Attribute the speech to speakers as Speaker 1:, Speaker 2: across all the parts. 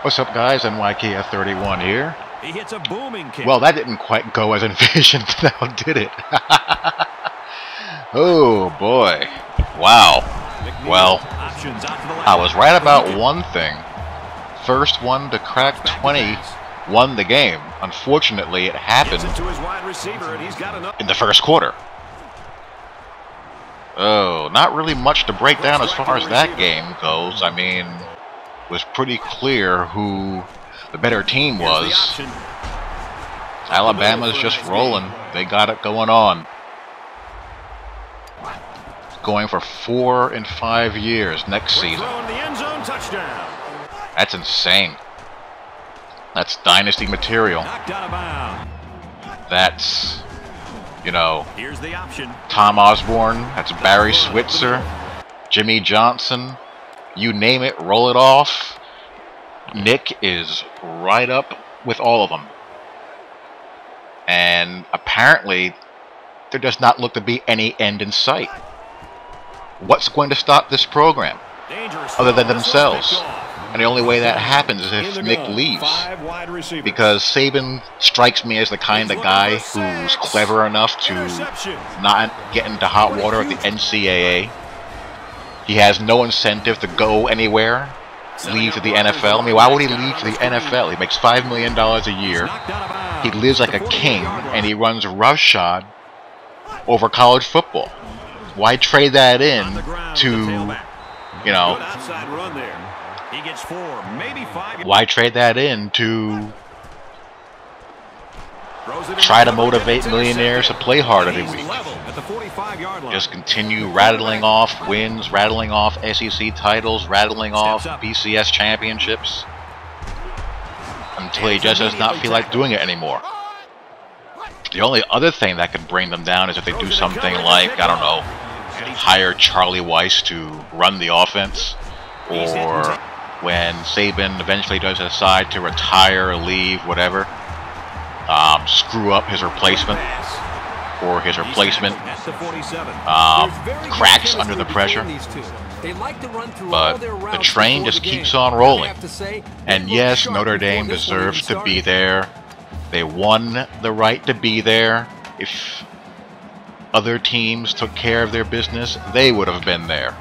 Speaker 1: What's up, guys? Ncaa 31 here.
Speaker 2: He hits a booming kick.
Speaker 1: Well, that didn't quite go as envisioned, now did it? Oh, boy. Wow. Well, I was right about one thing. First one to crack 20 won the game. Unfortunately, it happened in the first quarter. Oh, not really much to break down as far as that game goes. I mean, it was pretty clear who the better team was. Alabama's just rolling. They got it going on. Going for 4 and 5 years next season. That's insane. That's dynasty material. That's, you know, Tom Osborne. That's Barry Switzer, Jimmy Johnson. You name it, roll it off. Nick is right up with all of them. And apparently, there does not look to be any end in sight. What's going to stop this program other than themselves? And the only way that happens is if Nick leaves. Because Saban strikes me as the kind of guy who's clever enough to not get into hot water at the Ncaa. He has no incentive to go anywhere, leave to the NFL. I mean, why would he leave to the NFL? He makes $5 million a year. He lives like a king, and he runs roughshod over college football. Why trade that in to, you know, why trade that in to try to motivate millionaires to play hard every week? Just continue rattling off wins, rattling off SEC titles, rattling off BCS championships until he just does not feel like doing it anymore. The only other thing that could bring them down is if they do something like, I don't know, hire Charlie Weiss to run the offense, or when Saban eventually does decide to retire, leave, whatever, screw up his replacement, or his replacement cracks under the pressure. But the train just keeps on rolling. And yes, Notre Dame deserves to be there. They won the right to be there. If other teams took care of their business, they would have been there.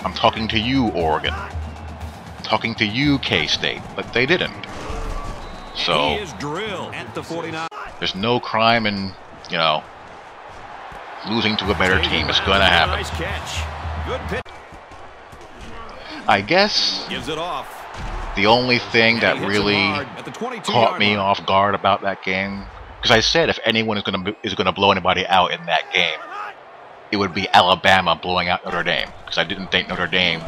Speaker 1: I'm talking to you, Oregon. I'm talking to you, K-State, but they didn't. So there's no crime in, you know, losing to a better team. It's going to happen. I guess the only thing that really caught me off guard about that game, because I said if anyone is going to blow anybody out in that game, it would be Alabama blowing out Notre Dame, because I didn't think Notre Dame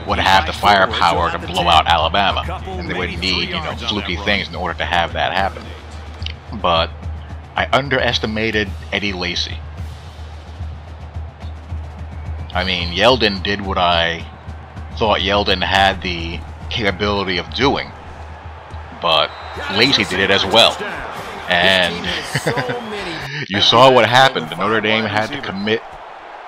Speaker 1: would have the firepower to blow out Alabama, and they would need, you know, fluky things in order to have that happen. But I underestimated Eddie Lacy. I mean, Yeldon did what I thought Yeldon had the capability of doing, but Lacy did it as well. And you saw what happened. Notre Dame had to commit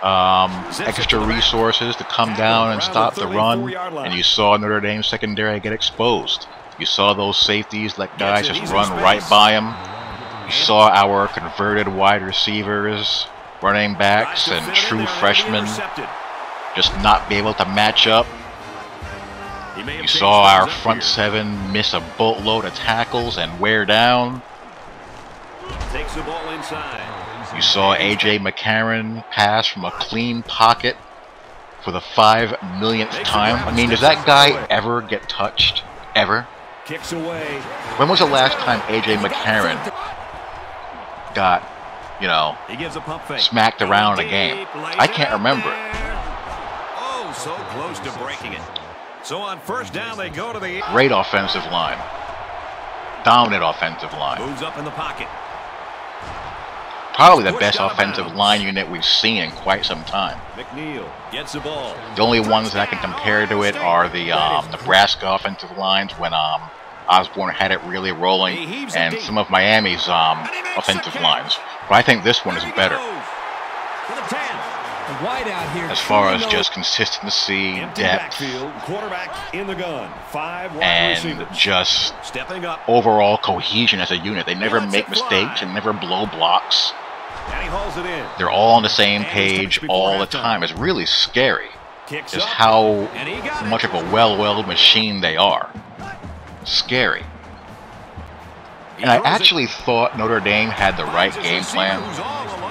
Speaker 1: extra resources to come down and stop the run, and you saw Notre Dame's secondary get exposed. You saw those safeties let guys just run right by them. You saw our converted wide receivers, running backs, and true freshmen just not be able to match up. You saw our front seven miss a boatload of tackles and wear down. You saw A.J. McCarron pass from a clean pocket for the 5 millionth time. I mean, does that guy ever get touched? Ever? When was the last time A.J. McCarron got, you know, smacked around in a game? I can't remember.
Speaker 2: Oh, so close to breaking it. So on first down, they go to the
Speaker 1: great offensive line. Dominant offensive line.
Speaker 2: Moves up in the pocket.
Speaker 1: Probably the best offensive line unit we've seen in quite some time.
Speaker 2: McNeil gets the ball.
Speaker 1: The only ones that I can compare to it are the Nebraska offensive lines when Osborne had it really rolling, and some of Miami's offensive lines. But I think this one is better. as far as just consistency, depth,
Speaker 2: quarterback in the gun. 5 wide
Speaker 1: and
Speaker 2: receivers.
Speaker 1: just
Speaker 2: Stepping up.
Speaker 1: overall cohesion as a unit. They never make mistakes and never blow blocks.
Speaker 2: And he hauls it in.
Speaker 1: They're all on the same page all the time. It's really scary just how much of a well-oiled machine they are. Scary. And I actually thought Notre Dame had the right game plan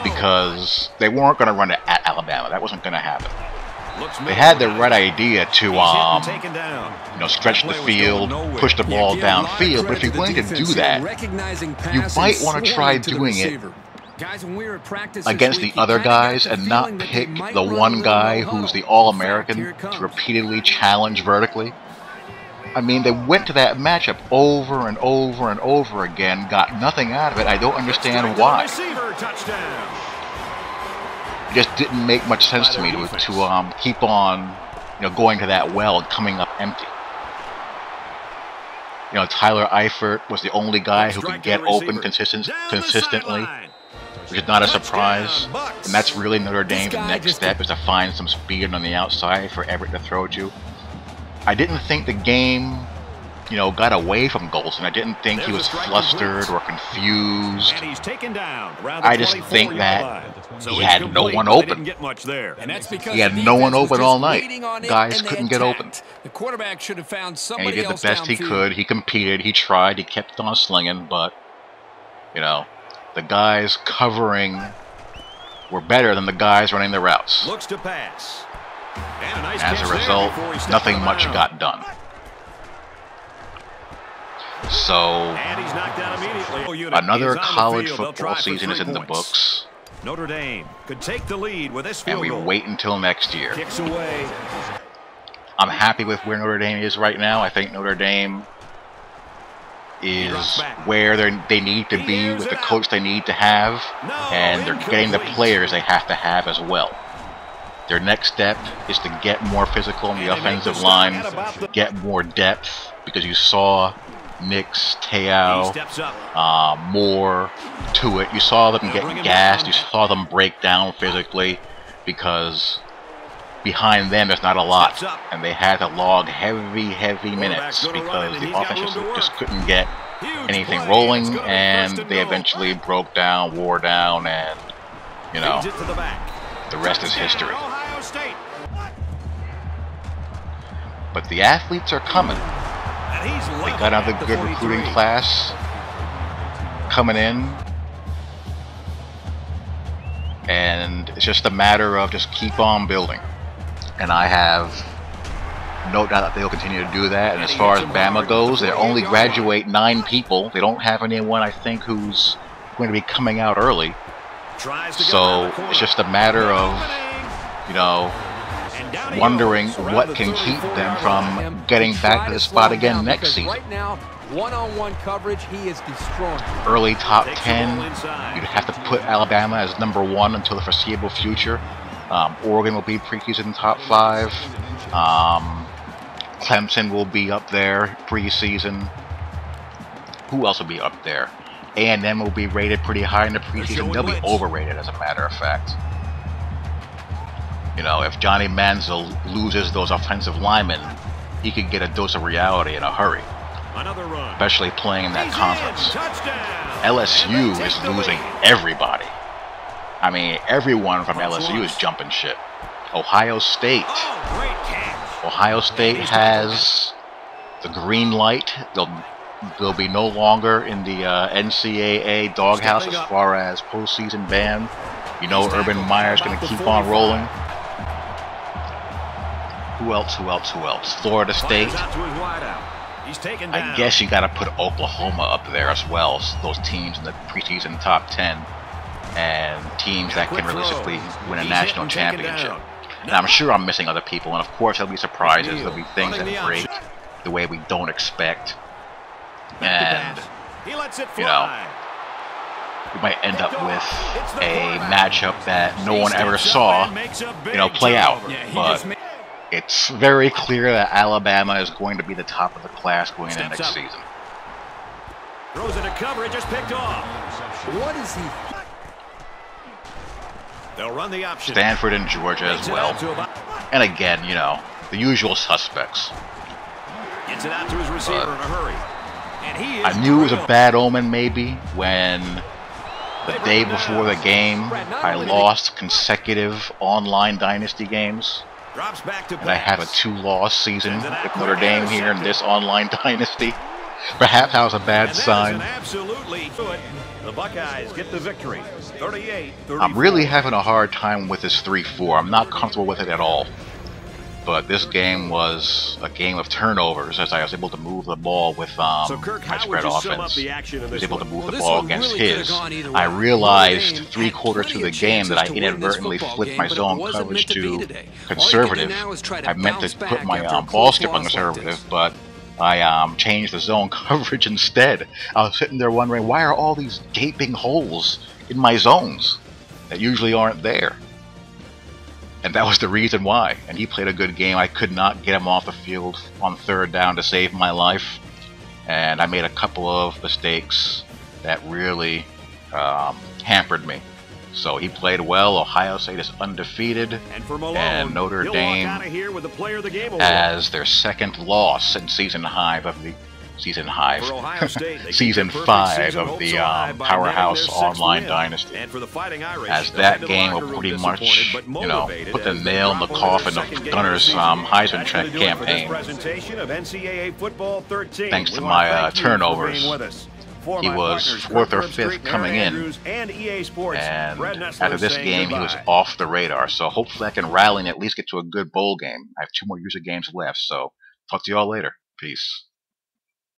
Speaker 1: because they weren't going to run it at Alabama. That wasn't going to happen. They had the right idea to, stretch the field, push the ball downfield. But if you're going to do that, you might want to try doing it against the other guys and not pick the one guy who's the All-American to repeatedly challenge vertically. I mean, they went to that matchup over and over and over again, got nothing out of it. I don't understand why. It just didn't make much sense to me to keep on, going to that well and coming up empty. Tyler Eifert was the only guy who could get open consistently, which is not a surprise. And that's really Notre Dame's next step, is to find some speed on the outside for Everett to throw to. I didn't think the game, got away from Golson. I didn't think he was flustered or confused. I just think that he had no one open. He had no one open all night. Guys couldn't get open. And he did the best he could. He competed. He tried. He kept on slinging. But, the guys covering were better than the guys running the routes.
Speaker 2: Looks to pass.
Speaker 1: As a result, nothing much got done. So, another college football season is in the books.
Speaker 2: Notre Dame could take the lead with this
Speaker 1: and we wait until next year. I'm happy with where Notre Dame is right now. I think Notre Dame is where they need to be with the coach they need to have, and they're getting the players they have to have as well. Their next step is to get more physical on the offensive line, get more depth, because you saw Ncaa, more to it. You saw them get gassed. You saw them break down physically because behind them there's not a lot. And they had to log heavy minutes because the offense just couldn't get anything rolling, and they eventually broke down, wore down, and, the rest is history. But the athletes are coming. They got another good recruiting class coming in. And it's just a matter of just keep on building. And I have no doubt that they'll continue to do that. And as far as Bama goes, they only graduate 9 people. They don't have anyone, I think, who's going to be coming out early. So it's just a matter of, wondering what can keep them from getting back to the spot again next season.
Speaker 3: One-on-one coverage, he is destroying.
Speaker 1: Early top 10, you'd have to put Alabama as #1 until the foreseeable future. Oregon will be preseason top 5. Clemson will be up there preseason. Who else will be up there? A&M will be rated pretty high in the preseason. They'll be overrated, as a matter of fact. If Johnny Manziel loses those offensive linemen, he could get a dose of reality in a hurry. Especially playing in that conference. LSU is losing everybody. I mean, everyone from LSU is jumping ship. Ohio State. Ohio State has the green light. They'll be no longer in the NCAA doghouse as far as postseason ban. Urban Meyer's going to keep on rolling. Who else? Florida State. I guess you got to put Oklahoma up there as well. Those teams in the preseason top 10. And teams that can realistically win a national championship. And I'm sure I'm missing other people. And of course there'll be surprises. There'll be things that break the way we don't expect. And, we might end up with a matchup that no one ever saw, play out. But it's very clear that Alabama is going to be the top of the class going into next season.
Speaker 2: Throws into coverage, just picked off.
Speaker 3: What is he?
Speaker 2: They'll run the option.
Speaker 1: Stanford and Georgia as well. And again, you know, the usual suspects.
Speaker 2: Gets it out to his receiver in a hurry. And he is
Speaker 1: I knew it was a bad omen maybe when the day before the game I lost consecutive online dynasty games.
Speaker 2: Drops back to
Speaker 1: and I have a 2-loss season with Notre Dame here in this online dynasty. Perhaps that was a bad sign.
Speaker 2: Absolutely good. The Buckeyes get the victory. 38-34.
Speaker 1: I'm really having a hard time with this 3-4. I'm not comfortable with it at all. But this game was a game of turnovers as I was able to move the ball with my spread offense. I was able to move the ball against his. I realized 3/4 through the game that I inadvertently flipped my zone coverage to conservative. I meant to put my ball skip on conservative, but I changed the zone coverage instead. I was sitting there wondering, why are all these gaping holes in my zones that usually aren't there? And that was the reason why. And he played a good game. I could not get him off the field on 3rd down to save my life. And I made a couple of mistakes that really hampered me. So he played well. Ohio State is undefeated. And Notre Dame has their 2nd loss in season 5 of the season 5 of the Powerhouse online dynasty. As that game will pretty much, you know, put the nail in the coffin of Gunner's Heisman Check campaign. Thanks to my turnovers. He was 4th or 5th coming in, and after this game he was off the radar. So hopefully I can rally and at least get to a good bowl game. I have 2 more user games left, so talk to you all later. Peace.